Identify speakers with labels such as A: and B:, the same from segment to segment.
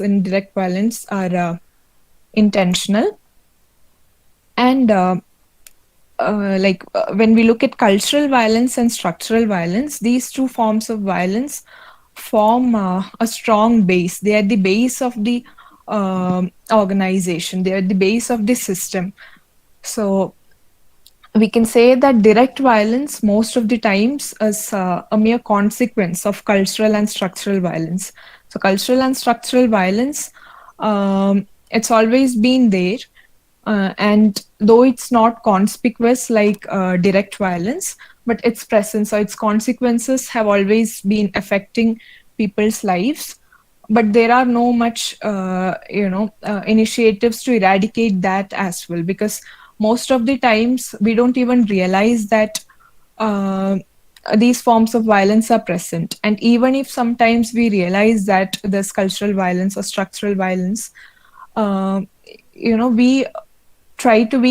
A: in direct violence are intentional. And when we look at cultural violence and structural violence, these two forms of violence form a strong base. They are the base of the organization. They are the base of the system. So we can say that direct violence most of the times is a mere consequence of cultural and structural violence. So cultural and structural violence, it's always been there, and though it's not conspicuous like direct violence, but its presence or its consequences have always been affecting people's lives. But there are no much initiatives to eradicate that as well, because most of the times we don't even realize that uh, these forms of violence are present. And even if sometimes we realize that there's cultural violence or structural violence, uh, we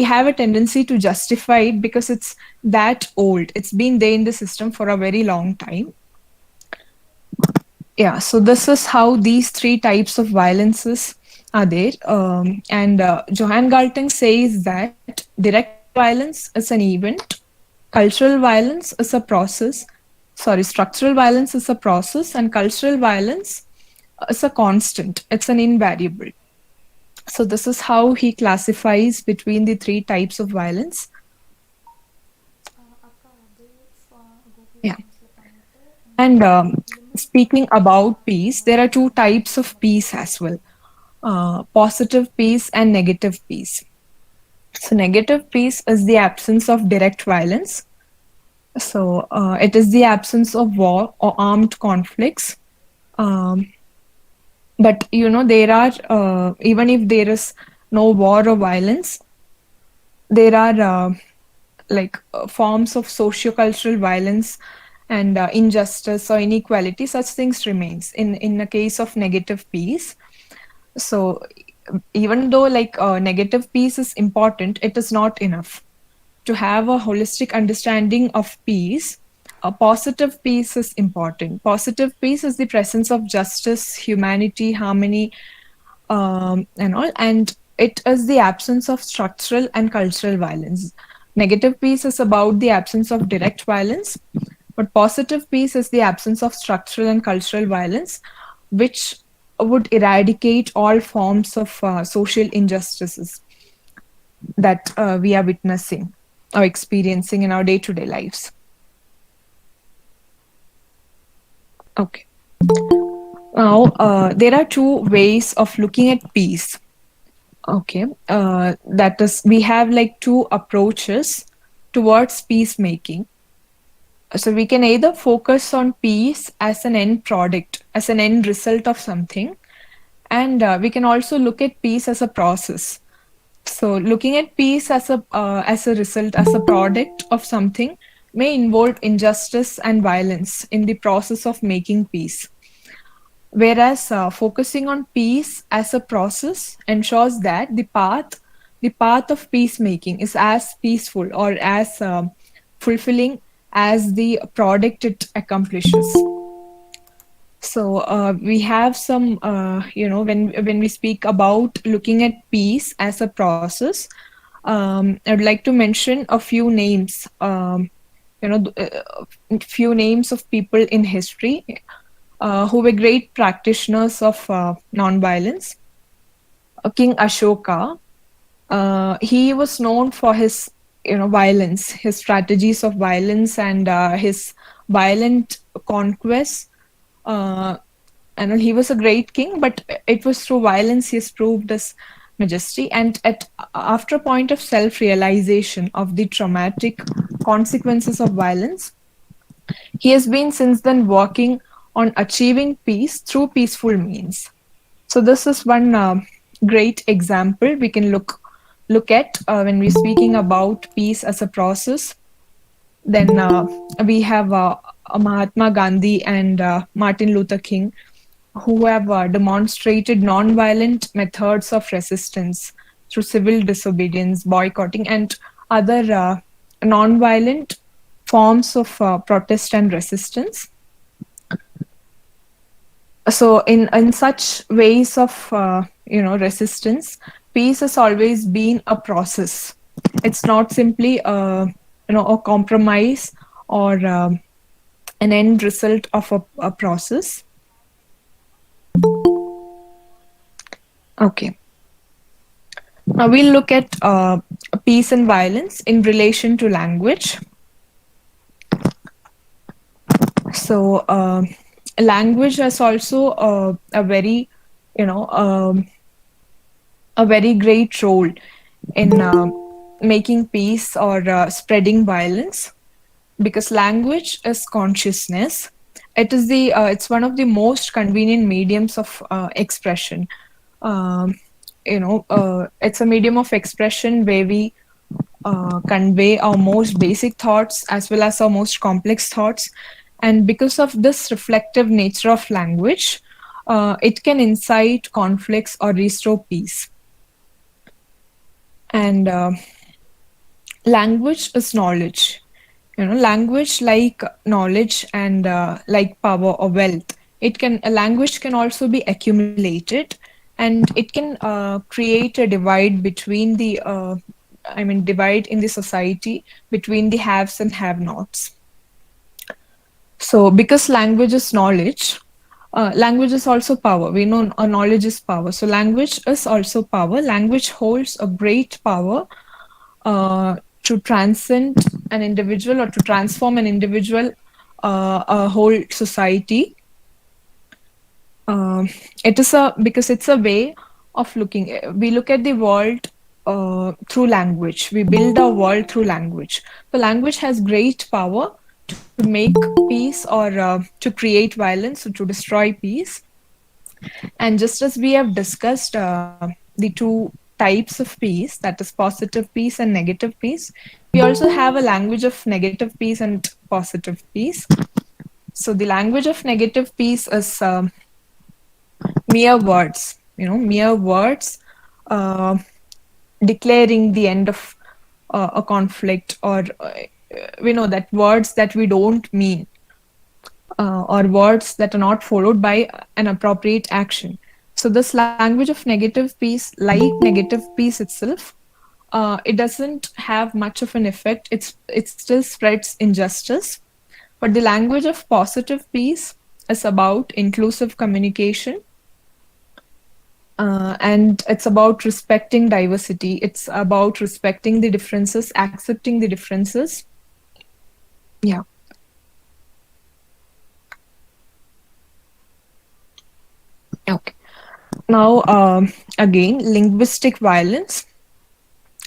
A: have a tendency to justify it because it's that old. It's been there in the system for a very long time. Yeah, so this is how these three types of violences are there. And Johann Galtung says that direct violence is an event, cultural violence is a process, sorry, structural violence is a process, and cultural violence is a constant, it's an invariable. So this is how he classifies between the three types of violence. Yeah. And speaking about peace, there are two types of peace as well, positive peace and negative peace. So, negative peace is the absence of direct violence. So, it is the absence of war or armed conflicts. Um, but, there are, even if there is no war or violence, there are forms of socio-cultural violence and injustice or inequality. Such things remains in a case of negative peace. So even though negative peace is important, it is not enough to have a holistic understanding of peace. A positive peace is important. Positive peace is the presence of justice, humanity, harmony, and all, and it is the absence of structural and cultural violence. Negative peace is about the absence of direct violence, but positive peace is the absence of structural and cultural violence, which would eradicate all forms of social injustices that we are witnessing or experiencing in our day-to-day lives. Okay. Now, there are two ways of looking at peace. Okay. That is, we have like two approaches towards peacemaking. So we can either focus on peace as an end product, as an end result of something, and we can also look at peace as a process. So looking at peace as a result, as a product of something, may involve injustice and violence in the process of making peace. Whereas focusing on peace as a process ensures that the path of peacemaking is as peaceful or as fulfilling as the product it accomplishes. So we have some, when we speak about looking at peace as a process, I would like to mention a few names, few names of people in history who were great practitioners of nonviolence. King Ashoka, he was known for his, violence, his strategies of violence, and his violent conquests. Uh, and he was a great king, but it was through violence he has proved his majesty. And after a point of self-realization of the traumatic consequences of violence, he has been since then working on achieving peace through peaceful means. So this is one great example we can look at when we're speaking about peace as a process. Then we have Mahatma Gandhi and Martin Luther King, who have demonstrated non-violent methods of resistance through civil disobedience, boycotting, and other non-violent forms of protest and resistance. So in such ways of resistance, peace has always been a process. It's not simply a compromise or an end result of a process. Okay. Now we'll look at peace and violence in relation to language. So language has also a very, you know, a very great role in making peace or spreading violence, because language is consciousness. It's one of the most convenient mediums of expression. Um, it's a medium of expression where we convey our most basic thoughts as well as our most complex thoughts. And because of this reflective nature of language, it can incite conflicts or restore peace. And language is knowledge. Language, like knowledge and like power or wealth, a language can also be accumulated, and it can create a divide between the divide in the society between the haves and have nots. So because language is knowledge, language is also power. We know knowledge is power, so language is also power. Language holds a great power to transcend an individual or to transform an individual, a whole society. It is because it's a way of looking. We look at the world through language. We build our world through language. So language has great power to make peace or to create violence or to destroy peace. And just as we have discussed the two types of peace, that is positive peace and negative peace, we also have a language of negative peace and positive peace. So the language of negative peace is mere words, mere words uh, declaring the end of a conflict, or we know that words that we don't mean, or words that are not followed by an appropriate action. So this language of negative peace, like negative peace itself, it doesn't have much of an effect. It still spreads injustice. But the language of positive peace is about inclusive communication, and it's about respecting diversity. It's about respecting the differences, accepting the differences. Yeah. Okay. Now, again, linguistic violence.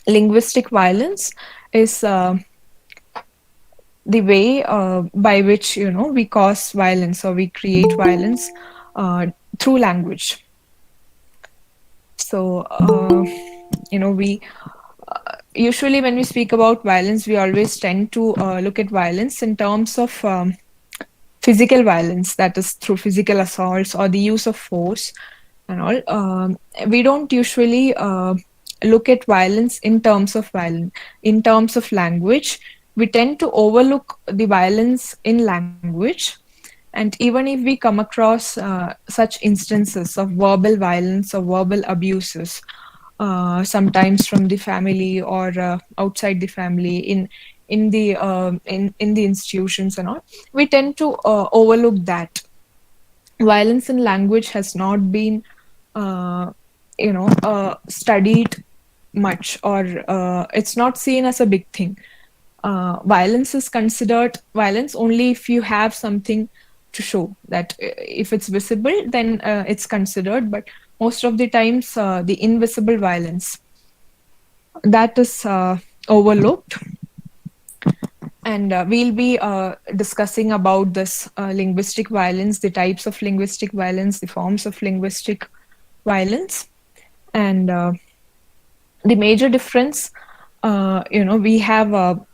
A: Linguistic violence is the way by which we cause violence or we create violence through language. So we usually, when we speak about violence, we always tend to look at violence in terms of physical violence, that is through physical assaults or the use of force and all. We don't usually look at violence in terms of in terms of language. We tend to overlook the violence in language. And even if we come across such instances of verbal violence or verbal abuses, sometimes from the family or outside the family, in the institutions and all, we tend to overlook that. Violence in language has not been studied much, or it's not seen as a big thing. Violence is considered violence only if you have something to show. That if it's visible, then it's considered. But most of the times, the invisible violence, that is overlooked. And we'll be discussing about this linguistic violence, the types of linguistic violence, the forms of linguistic violence. And the major difference, we have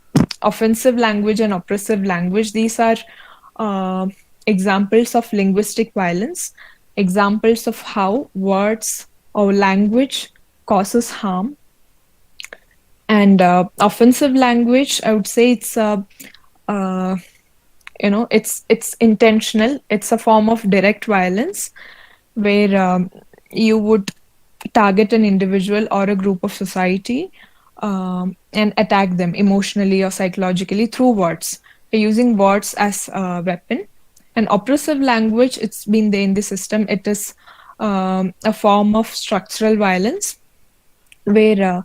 A: offensive language and oppressive language. These are examples of linguistic violence, examples of how words or language causes harm. And offensive language, I would say it's it's intentional. It's a form of direct violence where you would target an individual or a group of society and attack them emotionally or psychologically through words, using words as a weapon. And oppressive language, it's been there in the system. It is a form of structural violence where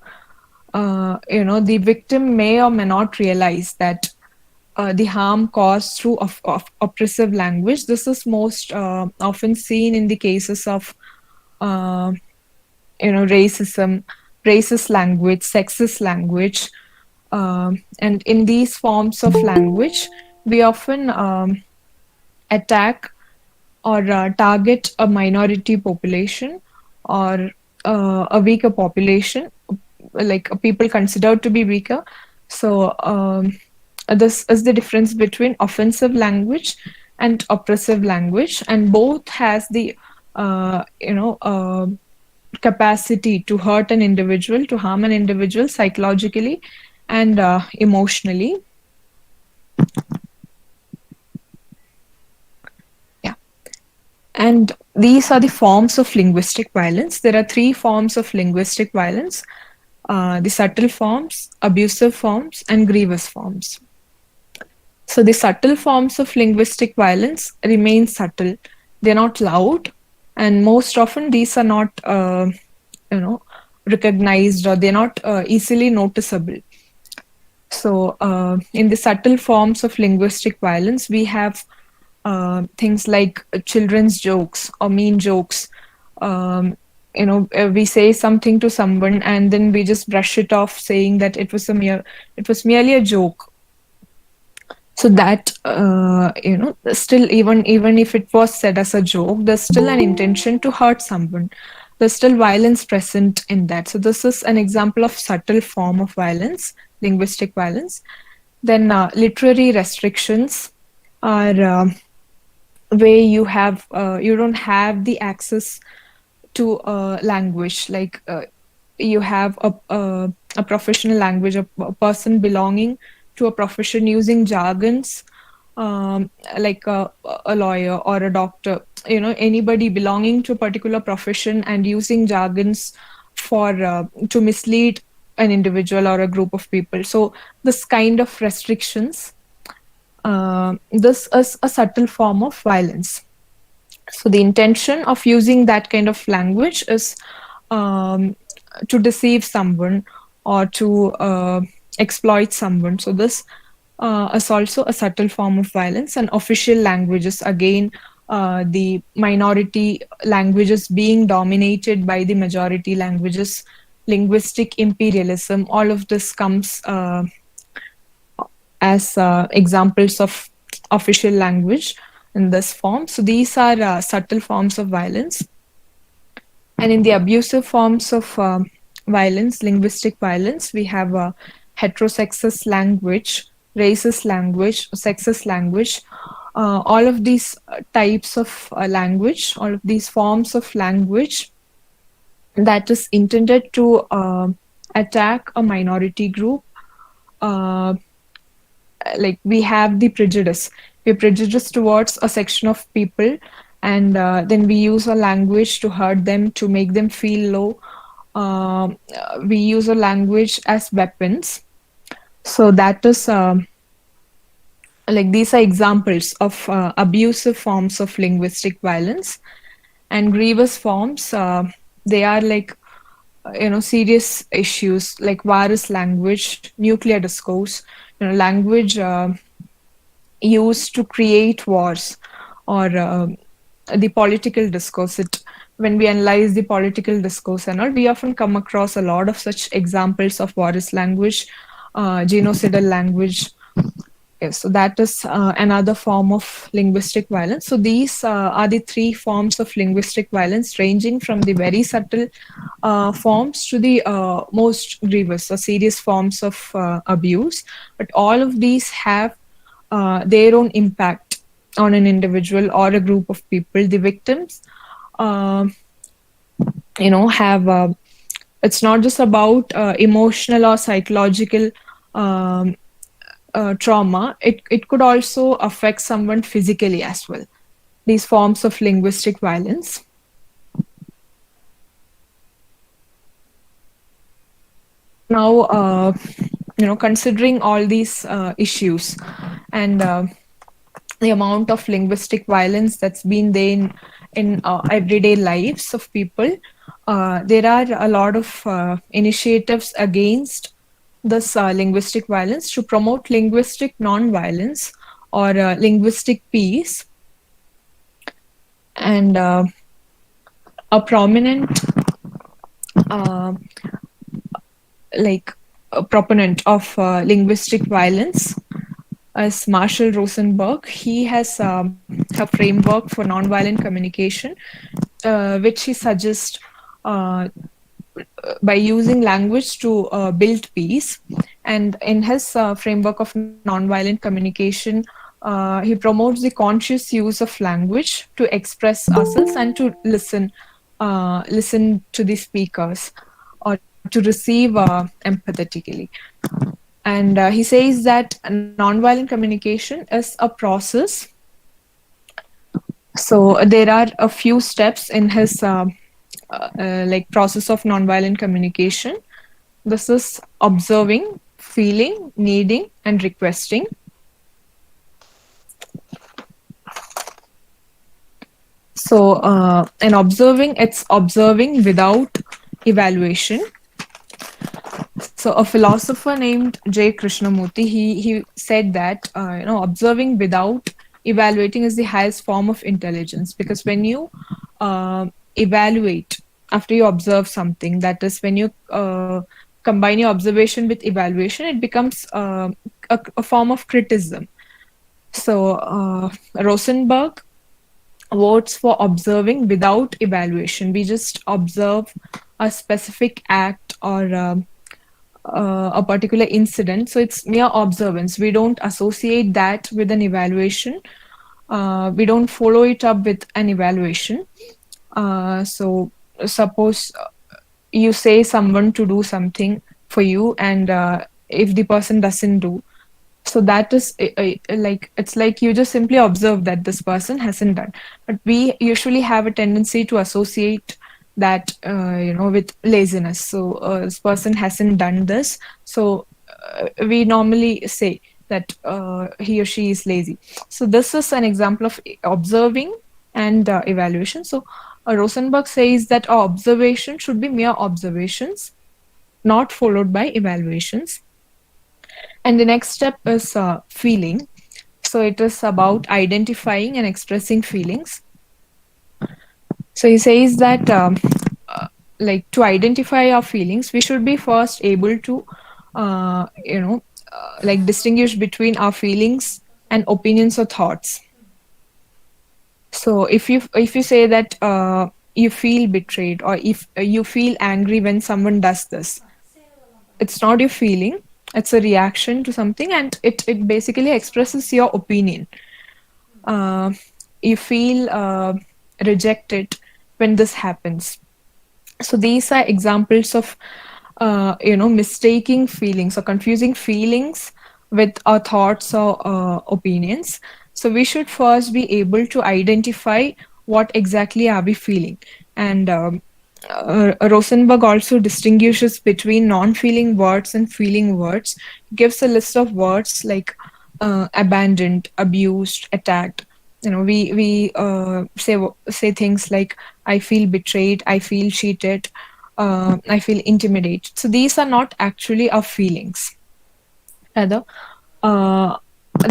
A: the victim may or may not realize that the harm caused through oppressive language. This is most often seen in the cases of uh, racism, racist language, sexist language. And in these forms of language, we often attack or target a minority population or a weaker population, like people considered to be weaker. So this is the difference between offensive language and oppressive language, and both has the capacity to hurt an individual, to harm an individual psychologically and emotionally. Yeah. And these are the forms of linguistic violence. There are three forms of linguistic violence: the subtle forms, abusive forms, and grievous forms. So the subtle forms of linguistic violence remain subtle. They're not loud, and most often these are not, recognized, or they're not easily noticeable. So in the subtle forms of linguistic violence, we have things like children's jokes or mean jokes. We say something to someone and then we just brush it off, saying that it was merely a joke. So that still, even if it was said as a joke, there's still an intention to hurt someone. There's still violence present in that. So this is an example of subtle form of violence, linguistic violence. Then literary restrictions are where you don't have the access to language, like you have a professional language, a person belonging to a profession using jargons, like a lawyer or a doctor, anybody belonging to a particular profession and using jargons for to mislead an individual or a group of people. So this kind of restrictions, this is a subtle form of violence. So the intention of using that kind of language is to deceive someone or to exploit someone. So this is also a subtle form of violence. And official languages, again, the minority languages being dominated by the majority languages, linguistic imperialism, all of this comes as examples of official language in this form. So these are subtle forms of violence. And in the abusive forms of violence, linguistic violence, we have heterosexist language, racist language, sexist language. All of these types of language, all of these forms of language that is intended to attack a minority group. Like we have the prejudice. We're prejudiced towards a section of people, and then we use a language to hurt them, to make them feel low. We use a language as weapons. So that is like these are examples of abusive forms of linguistic violence. And grievous forms, they are like serious issues like virus language, nuclear discourse, language used to create wars, or the political discourse. When we analyze the political discourse and all, we often come across a lot of such examples of virus language, genocidal language. Yes, so that is another form of linguistic violence. So these are the three forms of linguistic violence, ranging from the very subtle forms to the most grievous or serious forms of abuse. But all of these have their own impact on an individual or a group of people. The victims, have it's not just about emotional or psychological trauma, it could also affect someone physically as well. These forms of linguistic violence. Now, considering all these issues and the amount of linguistic violence that's been there in everyday lives of people, there are a lot of initiatives against this linguistic violence to promote linguistic non-violence or linguistic peace. And a prominent uh, a proponent of linguistic violence as Marshall Rosenberg. He has a framework for nonviolent communication, which he suggests by using language to build peace. And in his framework of nonviolent communication, he promotes the conscious use of language to express ourselves and to listen to the speakers or to receive empathetically. And he says that nonviolent communication is a process. So there are a few steps in his process of nonviolent communication. This is observing, feeling, needing, and requesting. So in observing, it's observing without evaluation. So a philosopher named J. Krishnamurti, he said that observing without evaluating is the highest form of intelligence, because when you evaluate after you observe something, that is when you combine your observation with evaluation, it becomes a form of criticism. So Rosenberg votes for observing without evaluation. We just observe a specific act or a particular incident. So it's mere observance. We don't associate that with an evaluation. We don't follow it up with an evaluation. So suppose you say someone to do something for you, and if the person doesn't do, so that is it's like you just simply observe that this person hasn't done. But we usually have a tendency to associate that with laziness. So this person hasn't done this, so we normally say that he or she is lazy. So this is an example of observing and evaluation. So Rosenberg says that our observation should be mere observations, not followed by evaluations. And the next step is feeling. So it is about identifying and expressing feelings. So he says that to identify our feelings, we should be first able to distinguish between our feelings and opinions or thoughts. So if you say that you feel betrayed, or if you feel angry when someone does this, it's not your feeling, it's a reaction to something, and it basically expresses your opinion. You feel rejected when this happens. So these are examples of mistaking feelings or confusing feelings with our thoughts or opinions. So we should first be able to identify what exactly are we feeling. And Rosenberg also distinguishes between non-feeling words and feeling words. He gives a list of words like abandoned, abused, attacked. We say things like I feel betrayed, I feel cheated, I feel intimidated. So these are not actually our feelings. Rather,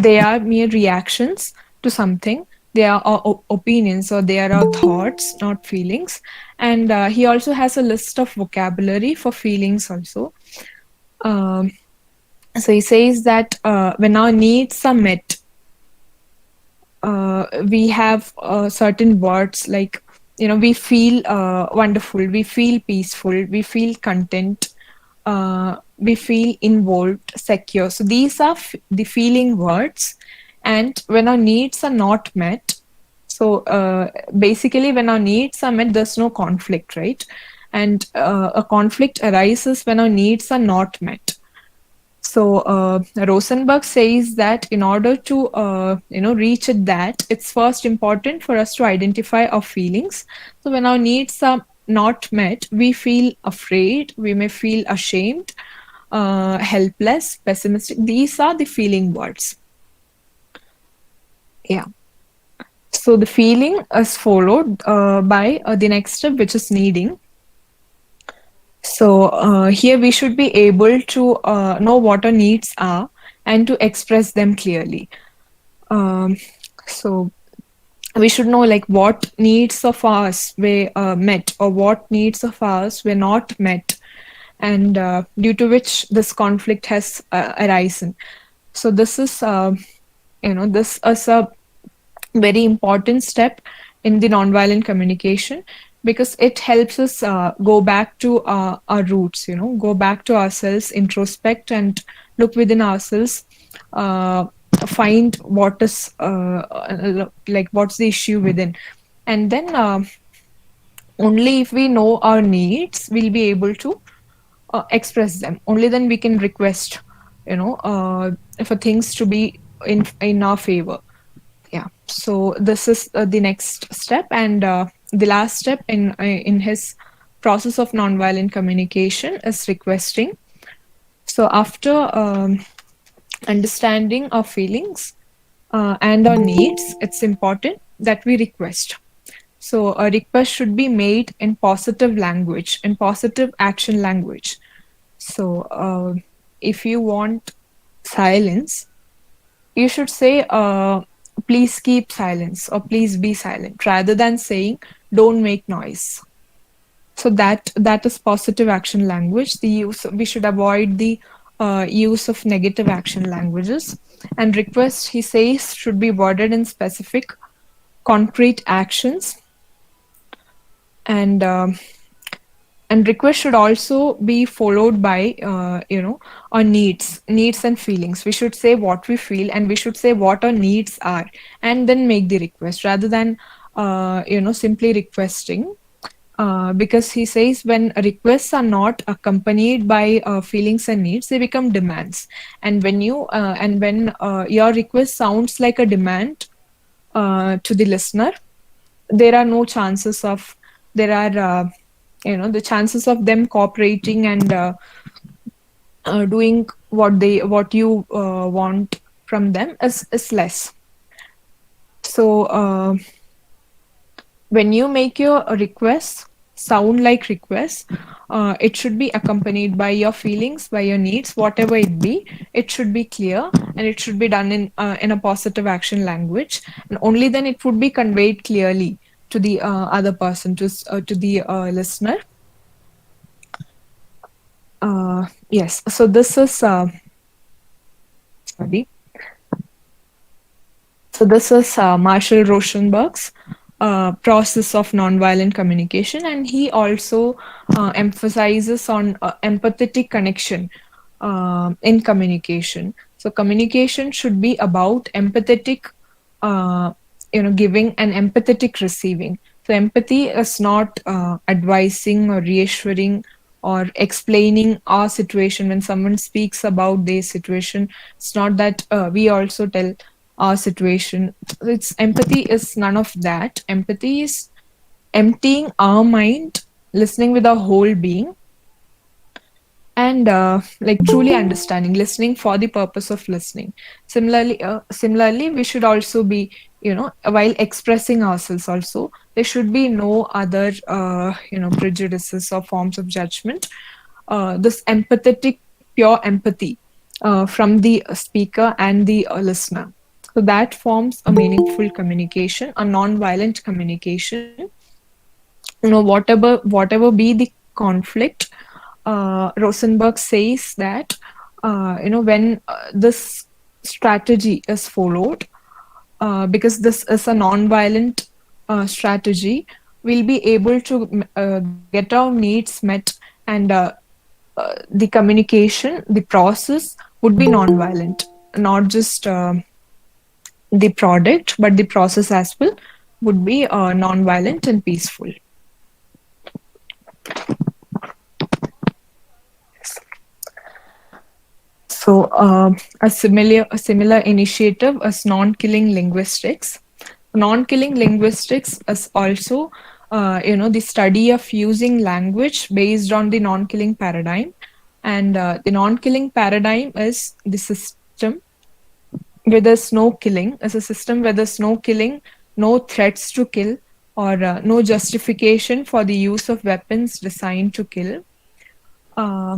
A: they are mere reactions to something. They are our opinions, or they are our thoughts, not feelings. And he also has a list of vocabulary for feelings also. So he says that when our needs are met, we have certain words like, we feel wonderful, we feel peaceful, we feel content, we feel involved, secure. So these are the feeling words. And when our needs are not met, so basically when our needs are met, there's no conflict, right? And a conflict arises when our needs are not met. So Rosenberg says that in order to reach at that, it's first important for us to identify our feelings. So when our needs are not met, we feel afraid, we may feel ashamed, helpless, pessimistic. These are the feeling words. Yeah. So the feeling is followed by the next step, which is needing. So here we should be able to know what our needs are and to express them clearly. Um, so we should know like what needs of ours were met or what needs of ours were not met, and due to which this conflict has arisen. So this is this is a very important step in the nonviolent communication, because it helps us go back to our roots, go back to ourselves, introspect and look within ourselves, uh, find what is like what's the issue within, and then only if we know our needs we'll be able to express them. Only then we can request, for things to be in our favor. Yeah. So this is the next step, and the last step in his process of nonviolent communication is requesting. So after understanding our feelings and our needs, it's important that we request. So a request should be made in positive language, in positive action language. So if you want silence, you should say, please keep silence or please be silent, rather than saying, don't make noise. So that is positive action language. The use, we should avoid the use of negative action languages. And request, he says, should be worded in specific, concrete actions. And and request should also be followed by our needs and feelings. We should say what we feel and we should say what our needs are, and then make the request, rather than simply requesting, because he says when requests are not accompanied by feelings and needs, they become demands. And when your request sounds like a demand to the listener, there are no chances of, there are the chances of them cooperating and doing what you want from them is less. So when you make your requests sound like requests, it should be accompanied by your feelings, by your needs, whatever it be. It should be clear, and it should be done in a positive action language, and only then it would be conveyed clearly to the other person, to the listener. Yes. So this is sorry. So this is Marshall Rosenberg's process of nonviolent communication, and he also emphasizes on empathetic connection in communication. So communication should be about empathetic, giving and empathetic receiving. So empathy is not advising or reassuring or explaining our situation. When someone speaks about their situation, it's not that we also tell our situation. It's empathy is none of that. Empathy is emptying our mind, listening with our whole being, and like truly understanding, listening for the purpose of listening. Similarly, we should also be, while expressing ourselves, also there should be no other prejudices or forms of judgment. This empathetic, pure empathy from the speaker and the listener. So that forms a meaningful communication, a non-violent communication. Whatever be the conflict, Rosenberg says that when this strategy is followed, because this is a non-violent strategy, we'll be able to get our needs met, and the communication, the process would be non-violent, not just the product, but the process as well would be non-violent and peaceful. A similar initiative is non-killing linguistics. Non-killing linguistics is also, the study of using language based on the non-killing paradigm. And the non-killing paradigm is the system where there's no killing, is a system where there's no killing, no threats to kill, or no justification for the use of weapons designed to kill. Uh,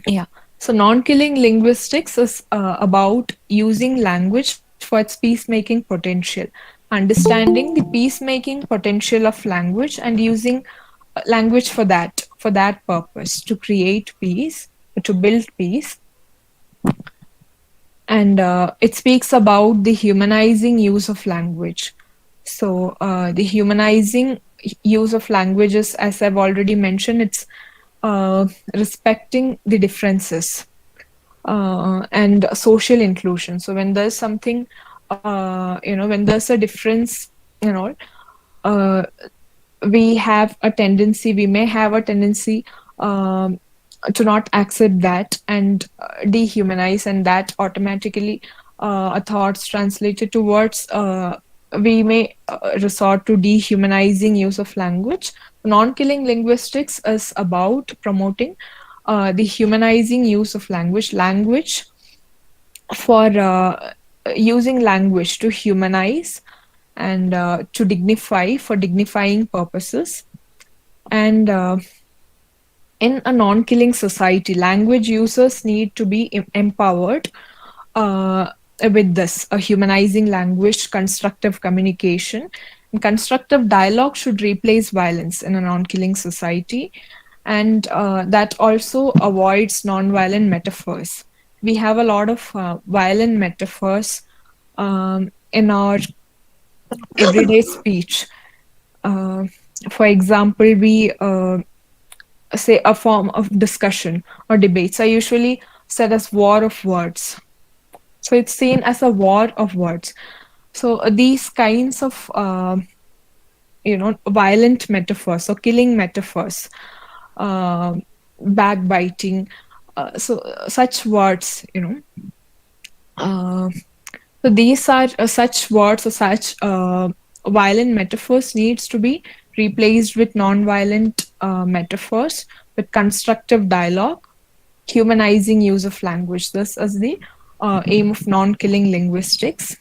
A: yeah. So non-killing linguistics is about using language for its peacemaking potential, understanding the peacemaking potential of language and using language for that purpose to create peace, to build peace. And it speaks about the humanizing use of language. So the humanizing use of languages, as I've already mentioned, it's respecting the differences and social inclusion. So when there's something, when there's a difference, you know, uh, we may have a tendency to not accept that and dehumanize, and that automatically thoughts translated towards we may resort to dehumanizing use of language. Non-killing linguistics is about promoting the humanizing use of language for using language to humanize and to dignify for dignifying purposes. And in a non-killing society, language users need to be empowered uh, with this a humanizing language, constructive communication, and constructive dialogue should replace violence in a non-killing society. And that also avoids non-violent metaphors. We have a lot of violent metaphors in our everyday speech. Uh, for example, we say a form of discussion or debates are usually said as war of words. So it's seen as a war of words. So these kinds of violent metaphors or killing metaphors, uh, backbiting, such words, uh, so these are such words or such violent metaphors needs to be replaced with non-violent metaphors with constructive dialogue, humanizing use of language. This is the aim of non-killing linguistics.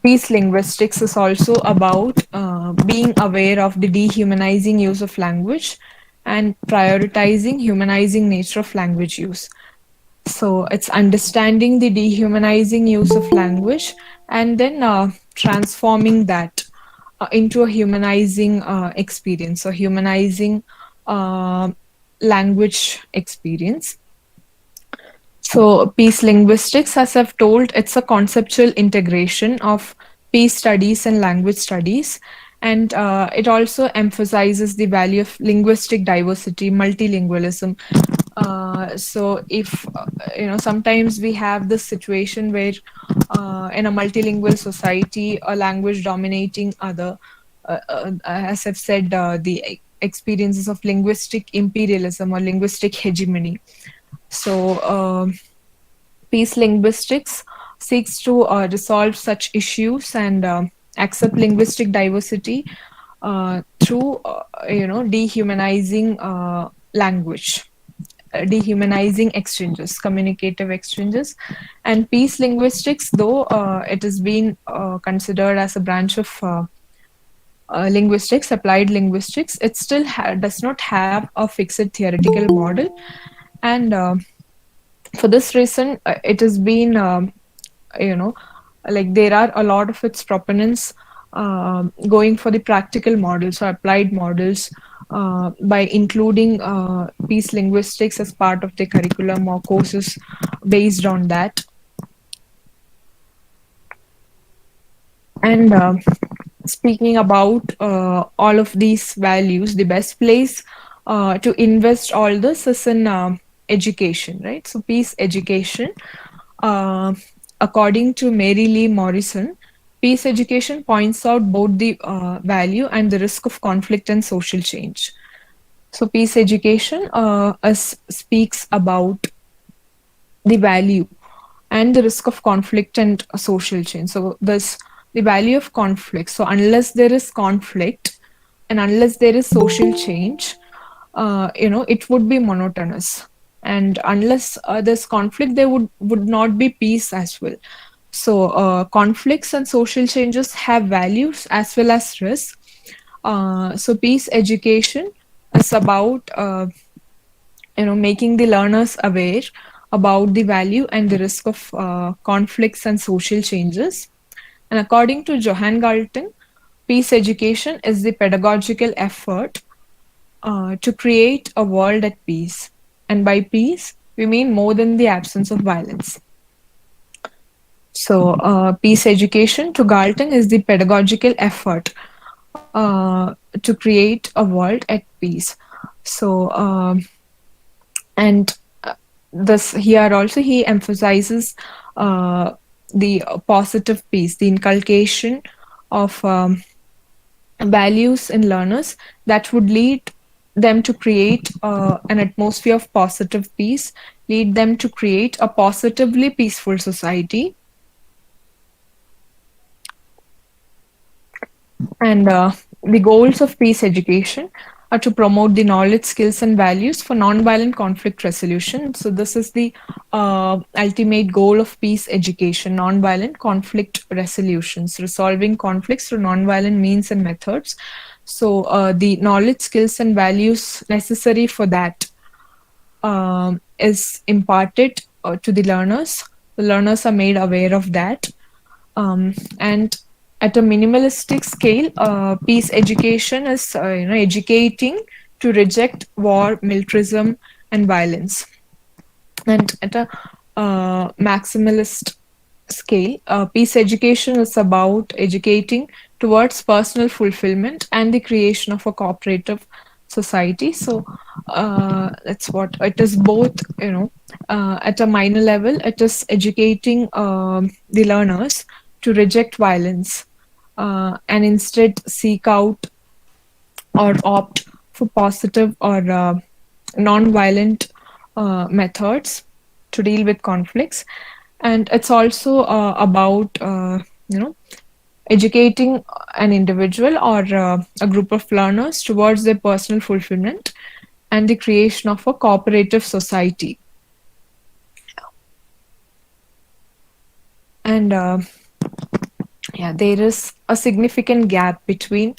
A: Peace linguistics is also about being aware of the dehumanizing use of language and prioritizing humanizing nature of language use. So it's understanding the dehumanizing use of language and then transforming that into a humanizing experience, or humanizing uh, language experience. So, peace linguistics, as I've told, it's a conceptual integration of peace studies and language studies. And it also emphasizes the value of linguistic diversity, multilingualism. So, if sometimes we have this situation where in a multilingual society, a language dominating other, as I've said, the experiences of linguistic imperialism or linguistic hegemony. So, peace linguistics seeks to resolve such issues and accept linguistic diversity through, dehumanizing language, dehumanizing exchanges, communicative exchanges. And peace linguistics, though it has been considered as a branch of linguistics, applied linguistics, it still does not have a fixed theoretical model. And for this reason, it has been, you know, like there are a lot of its proponents going for the practical models or applied models by including peace linguistics as part of the curriculum or courses based on that. And speaking about all of these values, the best place to invest all this is in education, right? So, peace education, uh, according to Mary Lee Morrison, peace education points out both the value and the risk of conflict and social change. So, peace education speaks about the value and the risk of conflict and social change. So, this the value of conflict. So, unless there is conflict and unless there is social change, it would be monotonous. And unless there's conflict, there would not be peace as well. So, conflicts and social changes have values as well as risks. So, peace education is about making the learners aware about the value and the risk of conflicts and social changes. And according to Johann Galton, peace education is the pedagogical effort to create a world at peace. And by peace, we mean more than the absence of violence. So, peace education to Galton is the pedagogical effort to create a world at peace. So, and this here also he emphasizes the positive peace, the inculcation of values in learners that would lead them to create an atmosphere of positive peace, lead them to create a positively peaceful society. And the goals of peace education are to promote the knowledge, skills, and values for nonviolent conflict resolution. So, this is the ultimate goal of peace education: nonviolent conflict resolutions, resolving conflicts through nonviolent means and methods. So, the knowledge, skills, and values necessary for that is imparted to the learners. The learners are made aware of that. And at a minimalistic scale, peace education is educating to reject war, militarism, and violence. And at a maximalist scale, peace education is about educating towards personal fulfillment and the creation of a cooperative society. So that's what it is. Both, at a minor level, it is educating the learners to reject violence and instead seek out or opt for positive or non-violent methods to deal with conflicts. And it's also about educating an individual or a group of learners towards their personal fulfillment and the creation of a cooperative society. And there is a significant gap between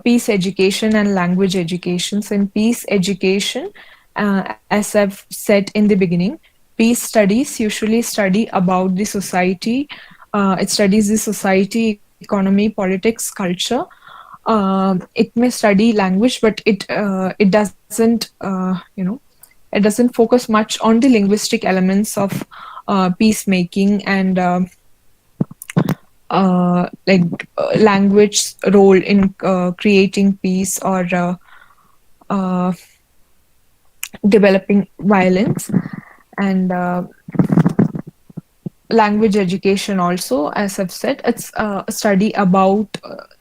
A: peace education and language education. So, in peace education, as I've said in the beginning, peace studies usually study about the society. It studies the society, economy, politics, culture. It may study language, but it doesn't it doesn't focus much on the linguistic elements of peacemaking and language role in creating peace or developing violence. And language education also, as I've said, it's a study about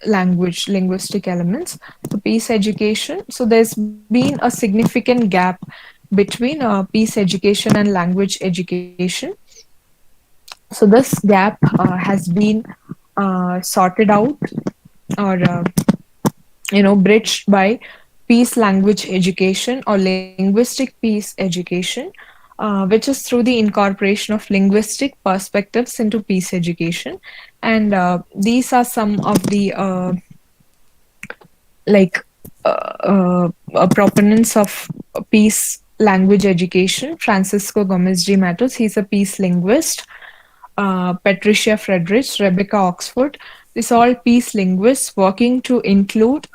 A: language, linguistic elements. So, peace education. So, there's been a significant gap between peace education and language education. So, this gap has been sorted out or bridged by peace language education or linguistic peace education, which is through the incorporation of linguistic perspectives into peace education. And these are some of the proponents of peace language education. Francisco Gomez de Matos, he's a peace linguist. Patricia Fredericks, Rebecca Oxford, these all peace linguists working to include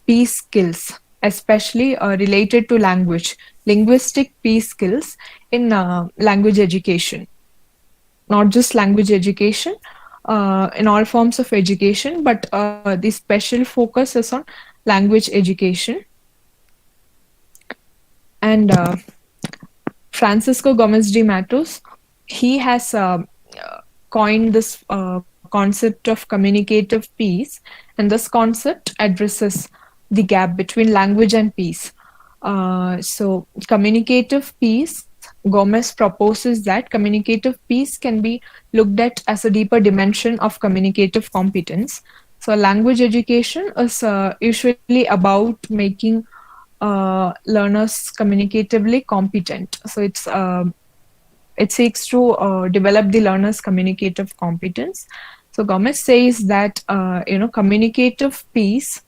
A: peace skills, especially related to language, linguistic peace skills in language education. Not just language education, in all forms of education, but the special focus is on language education. And Francisco Gomez de Matos, he has coined this concept of communicative peace, and this concept addresses the gap between language and peace. So, communicative peace, Gomez proposes that communicative peace can be looked at as a deeper dimension of communicative competence. So, language education is usually about making learners communicatively competent. So, it seeks to develop the learner's communicative competence. So, Gomez says that communicative peace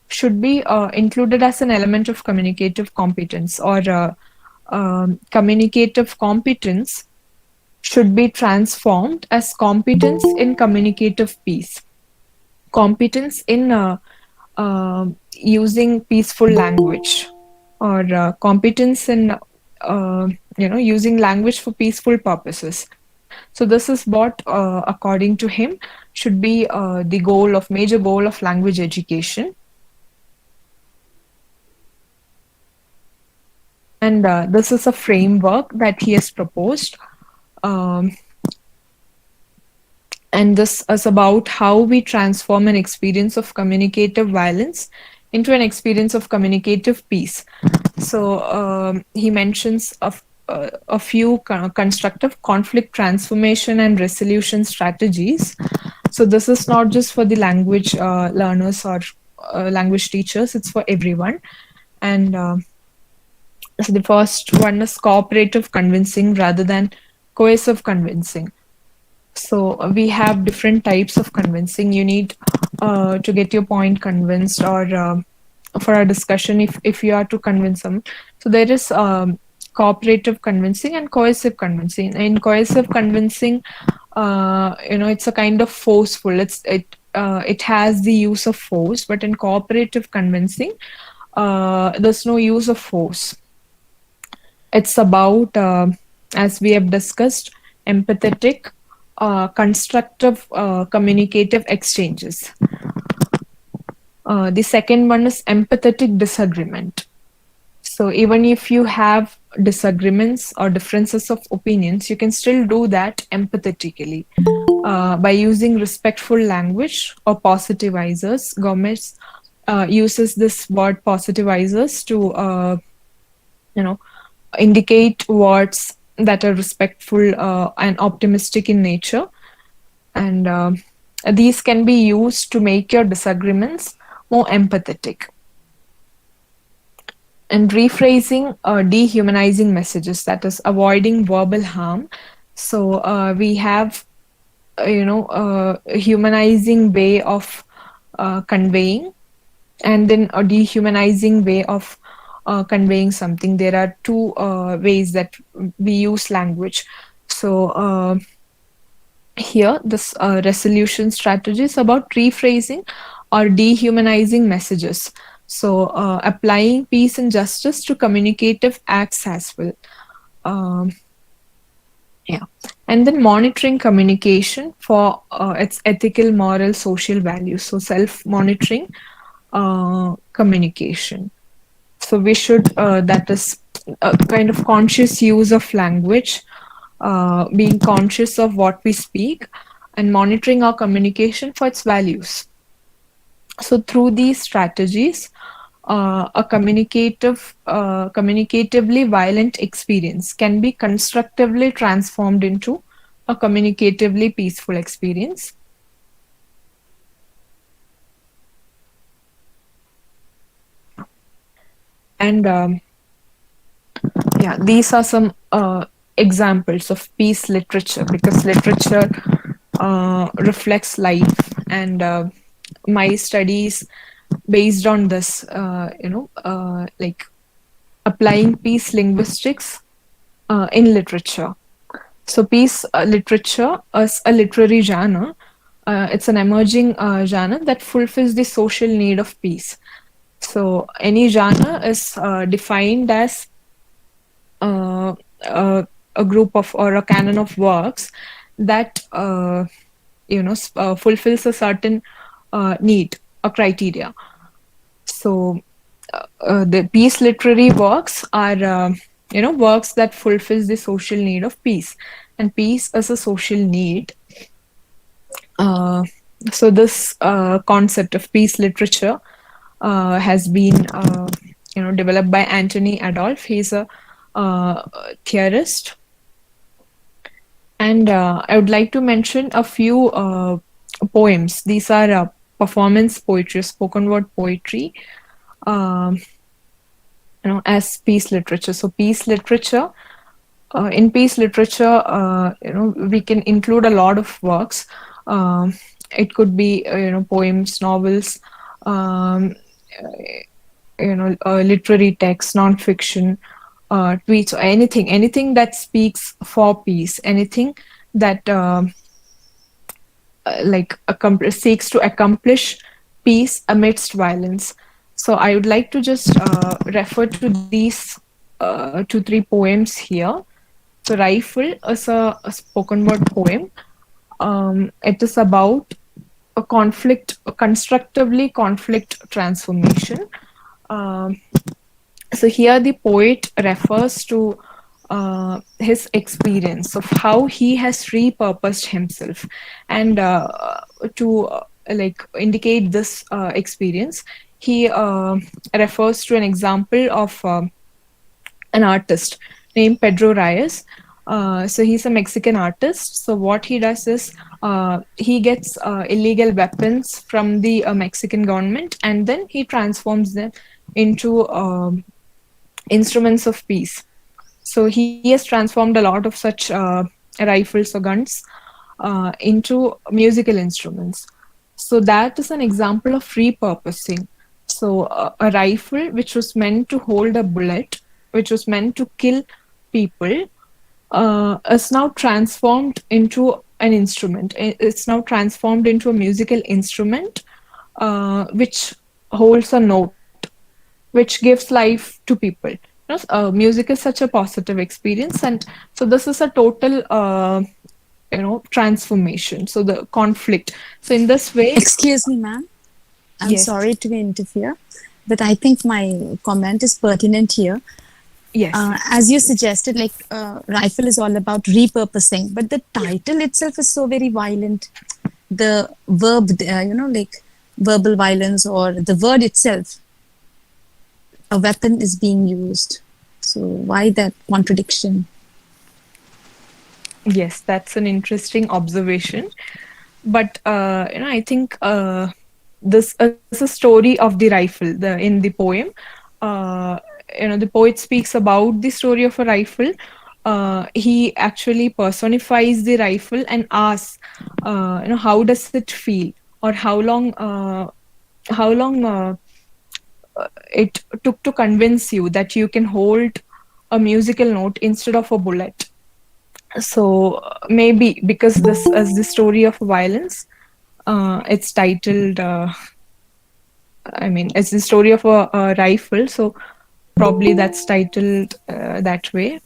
A: should be included as an element of communicative competence, or communicative competence should be transformed as competence in communicative peace, competence in using peaceful language, or competence in using language for peaceful purposes. So this is what, according to him, should be the major goal of language education. And this is a framework that he has proposed. Um, and this is about how we transform an experience of communicative violence into an experience of communicative peace. So he mentions a few constructive conflict transformation and resolution strategies. So this is not just for the language learners or language teachers, it's for everyone. And so the first one is cooperative convincing rather than coercive convincing. So we have different types of convincing. You need to get your point convinced, or for a discussion, if you are to convince them. So there is cooperative convincing and coercive convincing. In coercive convincing, it's a kind of forceful. It has the use of force, but in cooperative convincing, there's no use of force. It's about, as we have discussed, empathetic, constructive communicative exchanges. The second one is empathetic disagreement. So even if you have disagreements or differences of opinions, you can still do that empathetically by using respectful language or positivizers. Gomez uses this word positivizers to indicate words that are respectful and optimistic in nature. And these can be used to make your disagreements more empathetic. And rephrasing dehumanizing messages, that is avoiding verbal harm. So we have a humanizing way of conveying, and then a dehumanizing way of conveying something. There are two ways that we use language. So here, this resolution strategy is about rephrasing or dehumanizing messages. So applying peace and justice to communicative acts as well. And then monitoring communication for its ethical, moral, social values. So self-monitoring communication. So we should, that is a kind of conscious use of language, being conscious of what we speak, and monitoring our communication for its values. So through these strategies, a communicatively violent experience can be constructively transformed into a communicatively peaceful experience. And these are some examples of peace literature, because literature reflects life, and my studies based on this, like applying peace linguistics in literature. So peace literature is a literary genre. It's an emerging genre that fulfills the social need of peace. So any genre is defined as a group of, or a canon of works that fulfills a certain need, a criteria. So the peace literary works are works that fulfills the social need of peace, and peace is a social need. Uh, so this concept of peace literature has been developed by Anthony Adolph. He's a theorist, and I would like to mention a few poems. These are performance poetry, spoken word poetry, um, as peace literature. So peace literature. In peace literature, we can include a lot of works. It could be, poems, novels, um, literary text, non-fiction, tweets, or anything that speaks for peace, anything that seeks to accomplish peace amidst violence. So I would like to just refer to these 2 3 poems here. So Rifle is a spoken word poem. It is about a constructively conflict transformation. Um, so here the poet refers to his experience of how he has repurposed himself, and to like indicate this experience, he refers to an example of an artist named Pedro Reyes. So he's a Mexican artist. So what he does is he gets illegal weapons from the Mexican government, and then he transforms them into instruments of peace. So he has transformed a lot of such rifles or guns into musical instruments. So that is an example of repurposing. So a rifle which was meant to hold a bullet, which was meant to kill people, is now transformed into an instrument. It's now transformed into a musical instrument which holds a note, which gives life to people. Music is such a positive experience, and so this is a total transformation. So the conflict. So in this way,
B: Excuse me, ma'am. I'm
A: yes,
B: sorry to interfere, but I think my comment is pertinent here.
A: yes,
B: As you suggested, like Rifle is all about repurposing, but the title itself is so very violent. The verb, like verbal violence, or the word itself, a weapon is being used. So why that contradiction?
A: yes, that's an interesting observation. But I think this is a story of the rifle. In the poem, uh, the poet speaks about the story of a rifle. He actually personifies the rifle and asks, how does it feel, or how long it took to convince you that you can hold a musical note instead of a bullet. So maybe because this is the story of violence, it's titled. I mean, it's the story of a rifle, so probably that's titled that way.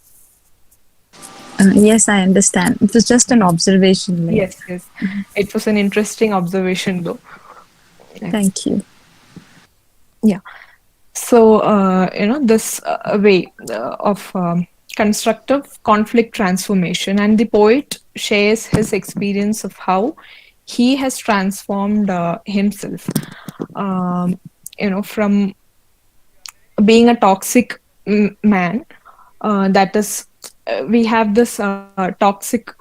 B: Yes, I understand. It was just an observation. Like,
A: Yes, yes. It was an interesting observation, though. Yeah.
B: thank you.
A: Yeah. So, this way of constructive conflict transformation, and the poet shares his experience of how he has transformed himself, from being a toxic man. That is, we have this toxic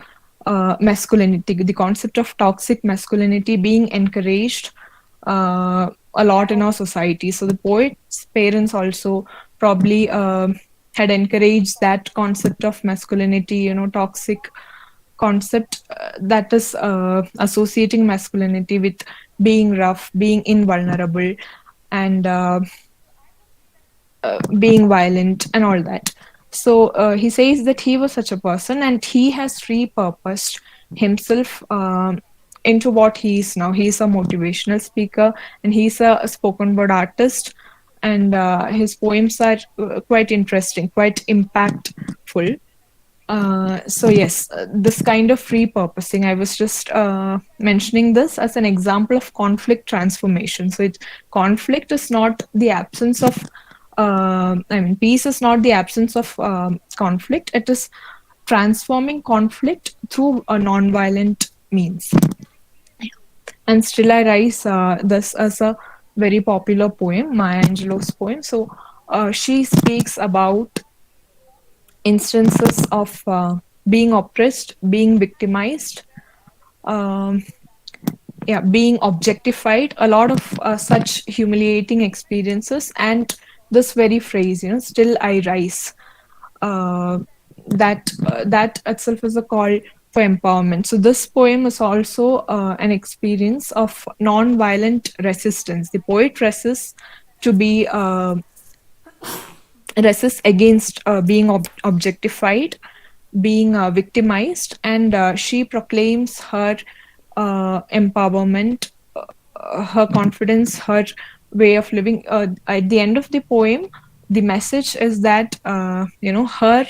A: masculinity, the concept of toxic masculinity being encouraged a lot in our society. So the poet's parents also probably had encouraged that concept of masculinity, toxic concept that is associating masculinity with being rough, being invulnerable, and being violent and all that. So he says that he was such a person, and he has repurposed himself into what he is now. He's a motivational speaker, and he's a spoken word artist, and his poems are quite interesting, quite impactful. So yes, this kind of repurposing, I was just mentioning this as an example of conflict transformation. So conflict is not the absence of, I mean, peace is not the absence of conflict. It is transforming conflict through a non-violent means. And Still I Rise, this is a very popular poem, Maya Angelou's poem. So she speaks about instances of being oppressed, being victimized, um, yeah, being objectified, a lot of such humiliating experiences. And this very phrase, still I rise, uh, that itself is a call for empowerment. So this poem is also an experience of non-violent resistance. The poet resists to be resists against being objectified, being victimized, and she proclaims her empowerment, her confidence, her way of living. At the end of the poem, the message is that her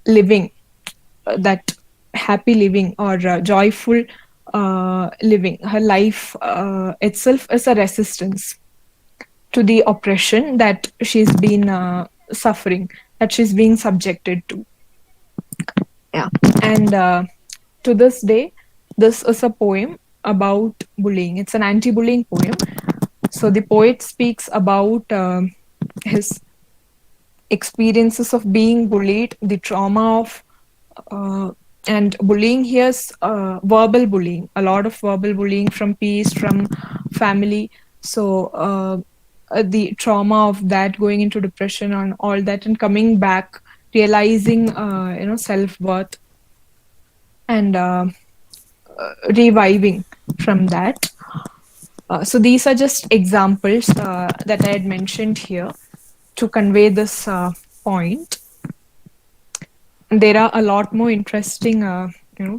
A: living, that happy living or joyful living, her life itself is a resistance to the oppression that she's been suffering, that she's being subjected to. Yeah. And to this day, this is a poem about bullying. It's an anti bullying poem. So the poet speaks about his experiences of being bullied, the trauma of, uh, and bullying here is verbal bullying, a lot of verbal bullying from peers, from family. So the trauma of that, going into depression and all that, and coming back, realizing self worth, and reviving from that. So these are just examples that I had mentioned here to convey this point. There are a lot more interesting,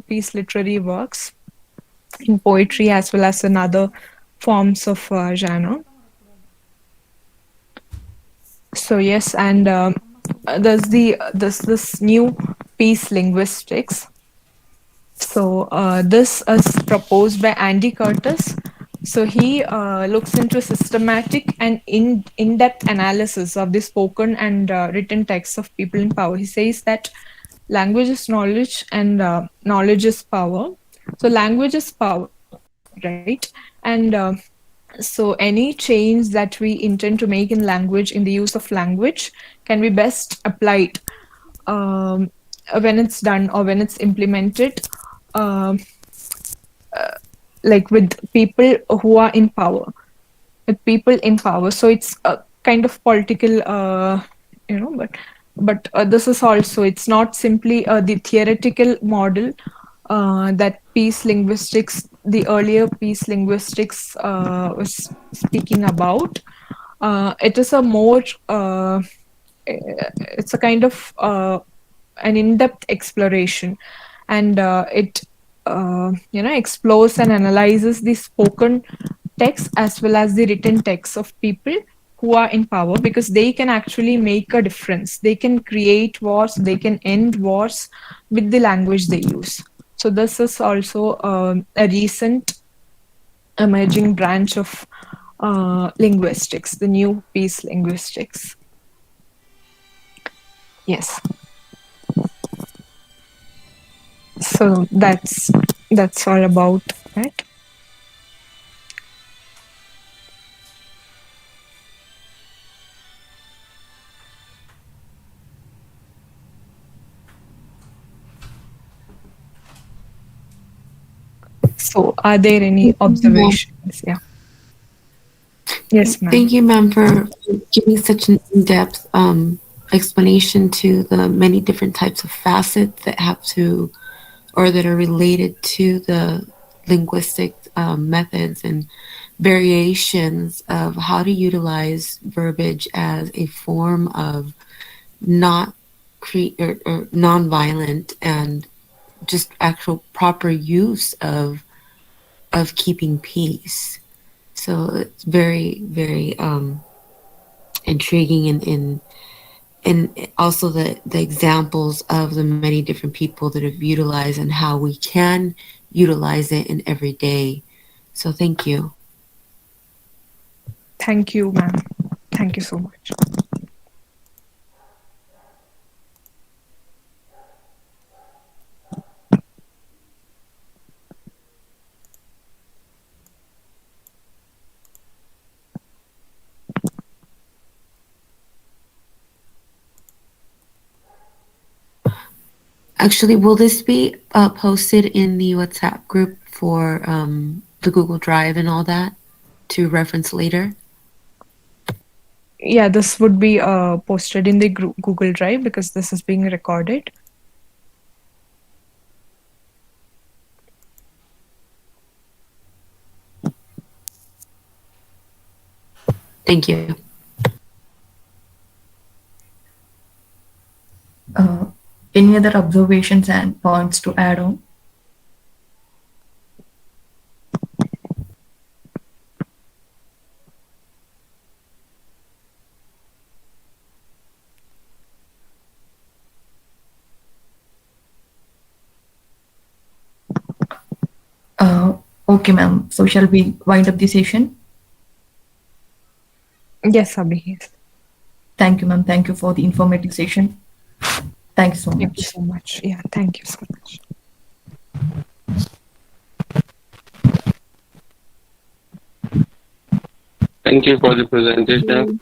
A: piece literary works in poetry as well as in other forms of genre. So yes, and there's this new piece, linguistics. So this is proposed by Andy Curtis. So he looks into systematic and in-depth analysis of the spoken and written texts of people in power. He says that language is knowledge and knowledge is power. So language is power, right? And so any change that we intend to make in language, in the use of language, can be best applied um, when it's done or when it's implemented, um, like with people who are in power, with people in power. So it's a kind of political, but this is also, it's not simply the theoretical model that peace linguistics, the earlier peace linguistics was speaking about. It is a more, it's a kind of an in-depth exploration, and it explores and analyzes the spoken text as well as the written texts of people who are in power, because they can actually make a difference. They can create wars, they can end wars with the language they use. So this is also a recent emerging branch of linguistics, the new peace linguistics. Yes. So that's all about that. So are there any
C: Thank you, ma'am.
A: observations? Yeah. Yes, ma'am.
C: Thank you, ma'am, for giving such an in-depth explanation to the many different types of facets that have to, or that are related to the linguistic methods and variations of how to utilize verbiage as a form of not or non-violent and just actual proper use of keeping peace. So it's very, very intriguing, and also the examples of the many different people that have utilized and how we can utilize it in every day. So thank you.
A: Thank you, ma'am. Thank you so much.
C: Actually, will this be posted in the WhatsApp group for the Google Drive and all that to reference later?
A: Yeah, this would be posted in the Google Drive because this is being recorded.
C: Thank you.
D: Any other observations and points to add on? Okay, ma'am. So shall we wind up the session?
A: Yes, Abhi.
D: Thank you, ma'am. Thank you for the informative session. Thanks so
A: Thank you
D: much.
A: so much. Yeah, thank you so much.
E: Thank you for the presentation.